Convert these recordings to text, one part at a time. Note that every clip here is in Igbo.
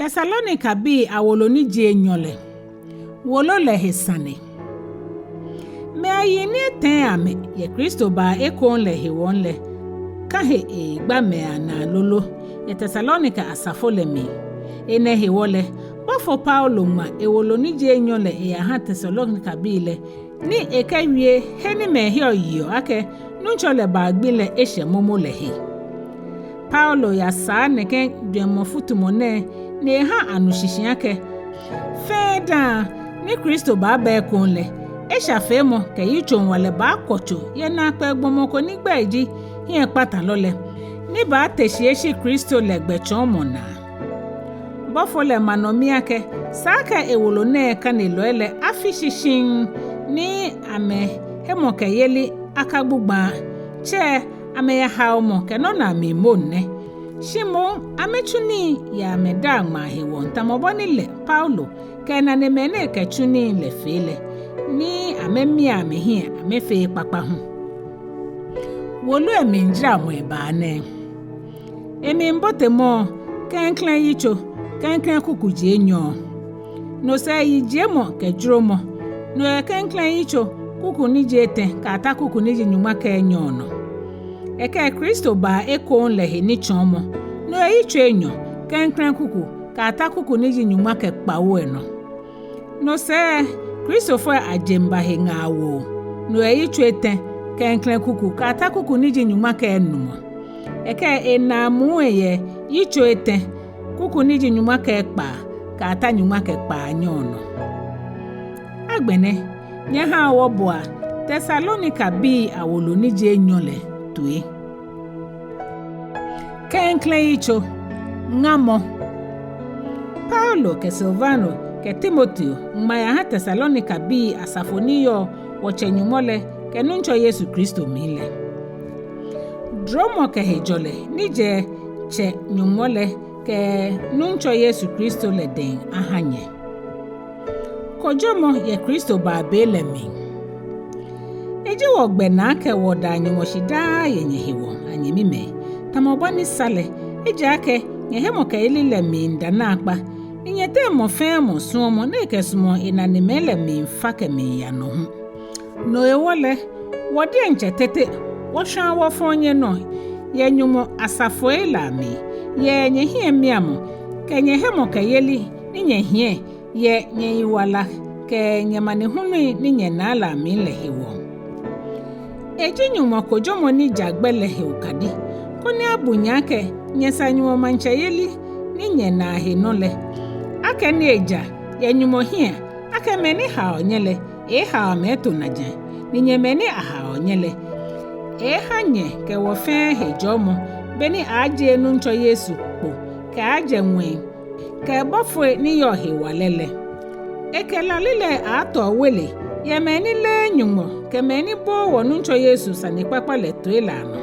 Thessalonica bi awolo ni je Enyɔ le. Wolo le Sane. Me ayini ten ame ye Kristo ba ekon le hewon le. Kahe gba me ana lolo ye Thessalonica asafo le me. Ene hewole bofo Paulo ma ewolo ni je Enyɔ le ha Thessalonica bi le. Ni ekawie heni me hio yo ake nuncho le ba gbi le ehye momo le he. Paulo ya Sane ke dwemo futumone ne ha anushishian ke. Feda ni Kristo ba ba ekon le. Esha femo ke Yitso wale ba kocho ye na pe gbomoko nigba eji hien pata lole. Ni ba tesieshi Kristo le gbechon mona. Bofo le manomia ke saka ewolo ne ka ne loele afishishin ni ame hemo ke yeli akagbugba che ame ya haomo ke no na me monne. Shimo amechuni ya meda ma hewon tamoboni le Paulo ke na ne mene ke chuni le fele. Ni amemi amehia amefe papa hu. Wolu eminjira mo ebane. Emi mbote mo Klɛŋklɛŋ Yitso Klɛŋklɛŋ kuku je Enyɔ. No se yije mo ke juro mo. No Klɛŋklɛŋ Yitso kuku ni je Etɛ ka ta kuku ni je nyuma ke Enyɔ no. Eke Kristo ba ekon le he ni chomo. No Yitso Enyɔ Klɛŋklɛŋ kuku ka ta kuku ni je nyuma ke pawo no. No se Kristo fo ajemba he ngawo. No Yitso Etɛ Klɛŋklɛŋ kuku ka ta kuku ni je nyuma ke numo. Eke enamu ye Yitso Etɛ kuku ni je nyuma ke pa ka ta nyuma ke pa nyono. Agbene nye ha wo boa Thessalonica bi awolo ni je Enyɔ le tue. Klɛŋklɛŋ Yitso ngamo. Paulo ke Silvano ke Timoteo mmaya ha Thessalonica bi asafoniyo woche nyumole ke nuncho Yesu Kristo mile. Dromo ke hejole nije che nyumole ke nuncho Yesu Kristo le den ahanye. Kojomo ye Kristo ba bele mi. Eji wogbe na ke woda nyumoshida ye nyehiwo anyemi me. Tamobani sale eji ake nyehemo ke ilile mi ndana akpa. Inyete mo fe mo suomo na kesumo inanimele mi mfake mi ya no hu. No ewole wodi enchetete wo hwan wo fonye no ye nyumo asafo la mi ye nyehie miamo ke nyehemo ke yeli ni nyehie ye nyeyiwala ke nyamane hunu ni nyena la mi le hewo. Eji nyumo kojomo ni jagbele he ukadi koni abunya ke nyesa nyumo manche yeli ni nyena he no le. Ake ni eja ye nyumo hia ake meni ha onyele ha meto najan ni nyemeni aha onyele hanye ke wo fe hejomo beni aje nuncho Yesu po ke aje nwe ke bofo ni yo he walele ekela lile ato Wole ye meni le nyumo ke meni bo wo nuncho Yesu sani papa le to ilano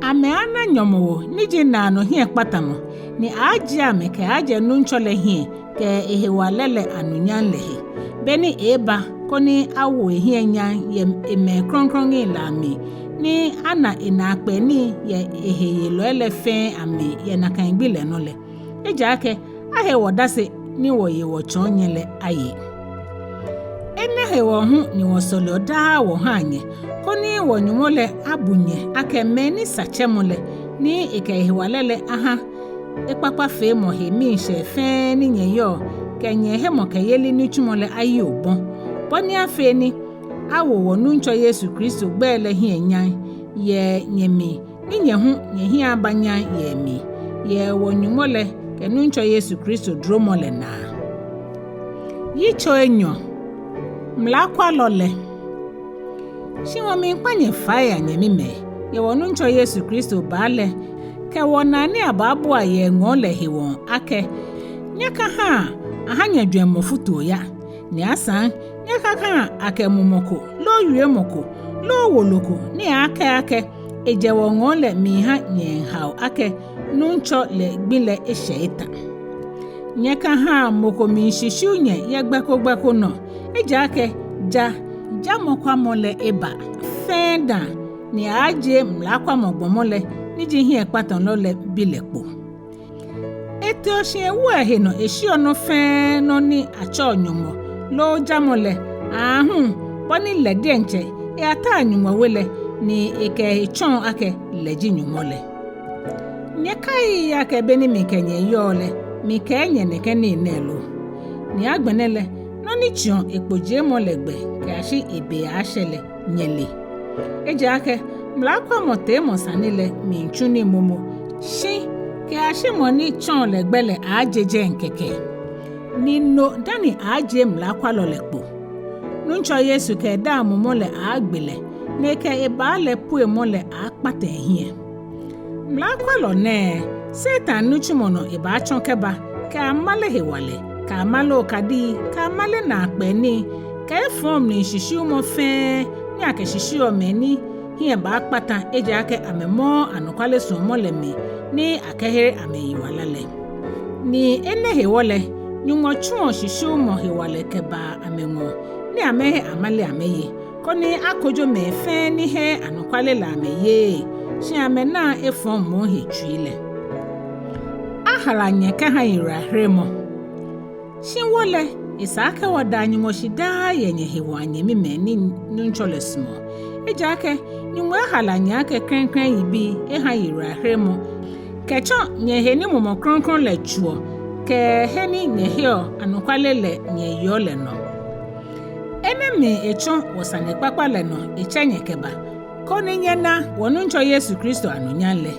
ame ana nyomo ni jina no hie patamo ni aje ame ke aje nuncho le hie ke ehewalele anunyan lehe beni eba koni awo hie nya ye eme kronkron ilami ni ana inakpe ni ye eheyelo elefe ame ye nakan gbile no le eja ake ahe wodase ni wo ye wo chonyele aye ene he wo hu ni wo solo da wo hanye koni wo nyumole abunye ake me ni sachemole ni ekehewalele aha ekpakpa fe mo he mi se fe ni nyeyo kenye he mo kayeli ni tumole ayi obon boni afe ni awo wonu ncho Yesu Kristo gbele hi enyan ye nyemi ni nyehu nyehi abanya ye mi ye wonyumole kenu ncho Yesu Kristo dromole na Yitso Enyɔ mlakwa lole shiwo mi panye fire nyemi me ye wonu ncho Yesu Kristo bale ke wonani ababu aye ngole hiwon ake nyaka ha ahanya dwemo futo ya ni asan nyaka ha ake mumoko lo yue moko lo woloko ni ake eje wongole mi ha nyen haw ake nuncho le gbile esheita nyaka ha moko mi shishu nye ye gbako no eje ake ja mokwa mole eba fenda ni aje mlakwa mogbomole niji hie paton lole bilepo enti ohye wu ehe no ehio no fe no ni acho nyumo lo jamole ahu boni le de nche e ata nyumo wele ni eke chon ake leji nyumole nye kai ake beni mikenye yole mikenye nekene nelo ni agbenele no ni chion ekpoje molegbe kashi ebe ashele nyele eje ake mlakwa mote mosanile minchuni momo shi kashi moni chon legbele ajeje nkeke ni no dani aje mlakwa lolekpo nuncho Yesu ke da mumole agbele neke ebale pue mole akpate hie mlakwa lo ne Satan nuchumono eba chonkeba ka amale hewale ka amalo kadi ka amale na akpeni ka efom ni shishu mo fe ni akeshishu omeni hie ba akpata eje ake amemo anokwale so mole mi ni akehere ameyiwalale ni ene hewale nyumo chuo shishu mo hewale keba amengo ni amehe amale ameye koni akojo mefe ni he anokwale la ameye shi amena efom mo hetwile ahala nyeke ha yira hremo shi Wole isake wadanyi mo shida yenye hewanye mimeni nuncholesmo ejake nyumo ahala nyake krenkren yibi ha yira hremo kecho nyehe ni mo kronkron le chuo ke heni nyehio anokwale le nyeyole no enemi echo wosane kpakpale no echenye keba koni nyena wonuncho Yesu Kristo anunyanle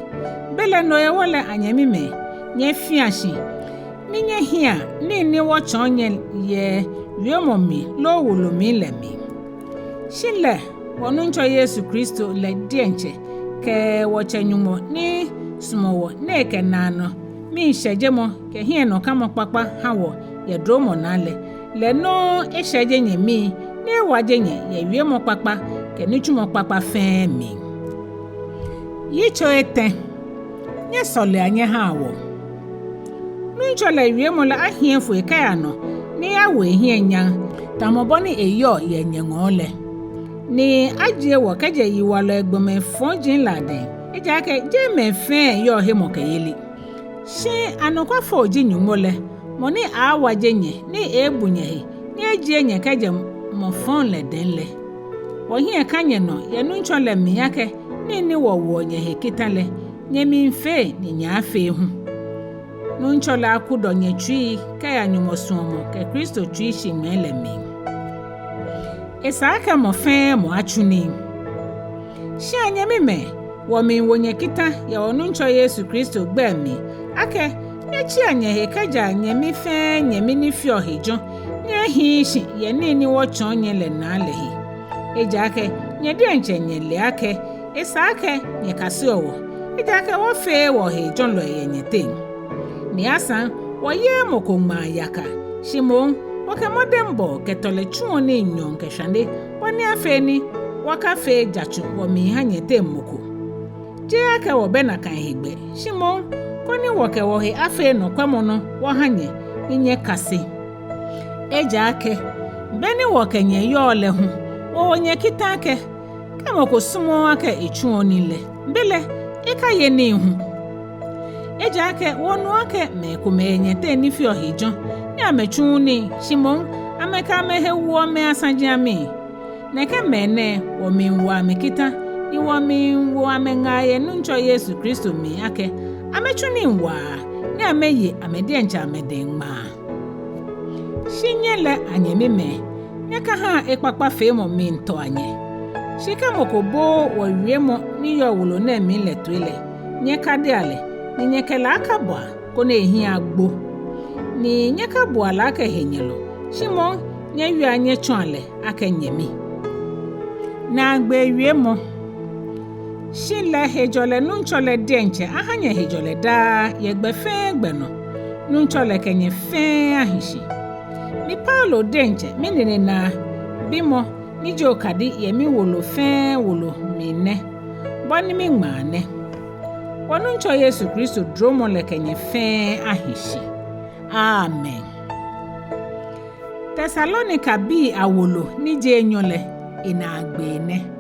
bele no Wole anyamime nye fiashi ninye hia ni wochonye ye wiemomi lo wolomi lemi shile wonuncho Yesu Kristo le dienche ke wochenyumo ni sumowo neke nano mi shejemo ke hia no kama kpakpa hawo ye dromo nale le no esheje nye mi ni waje nye ye wiemo kpakpa ke nichumo kpakpa femi Yitso Etɛ nye sole anye hawo nunchole wiemo la ahienfu ekaya no ni yawo ehien tamoboni Enyɔ ye nyengole ni aje wo keje yiwalo egbome fonjin lade ejake je mefe yo hemo kayeli shi anokwafo oji nyumole moni awaje nye ni ebunye ni eje nye keje mofon le denle ohie kanye no ye nunchole mi yake ni wowo nye hekitale nye minfe ni nyafe hu nunchole akudo nye twi kaya nyumosuomo ke Kristo twi shimele mi esaka mofe mo achuni shi anye mime wo mi wonye kita ya onuncho Yesu Kristo gbemi ake nyechi anye hekaja nye mi fe nye mi ni fi ohijo nye hishi ye ni wo chonye le na lehi eja ake nye dienche nye le ake esake nye kasiowo eja ake wo fe wo hijo lo ye nyete ni asan wo ye mokoma yaka shimon wake modembo ketole chuo ni nyon keshande woni afeni wakafe jachu wo mi hanyete moko je ake wo be na kan hegbe shimon koni woke wo he afe no kwamono wo hanye nye kase eja ake beni woke nye yole hu wo nye kitake kama ko sumo ake echuo nile bele ika ye ni hu eja ake wonu ake me ko me nyete ni fi ohijo ni amechu ni shimon ameka mehe wo me asanje ami neke mene wo mi wa mekita ni wo mi wo amengaye nuncho Yesu Kristo mi ake amechu ni wa ni ameye amediencha amedengma shinyele anyemime nyaka ha ekpakpa femo mi nto anye shika mokobo wo wiemo ni yo wulo na mi letwele nyeka de ale ni nyekela akabwa ko na ehi agbo ni nyeka bo ala aka henyelo shimon nye wi anye chonle aka nyemi na agbe wiemo shile hejole nunchole denche ahanye hejole da yegbe fe gbeno nunchole kenye fe ahishi mi Paulo denche minene na bimo ni jokadi yemi wolo fe wolo mine boni mi ngmane wonuncho Yesu Kristo dromo le kenye fe ahishi amen Thessalonica bi awolo ni je Enyɔ le ina agbene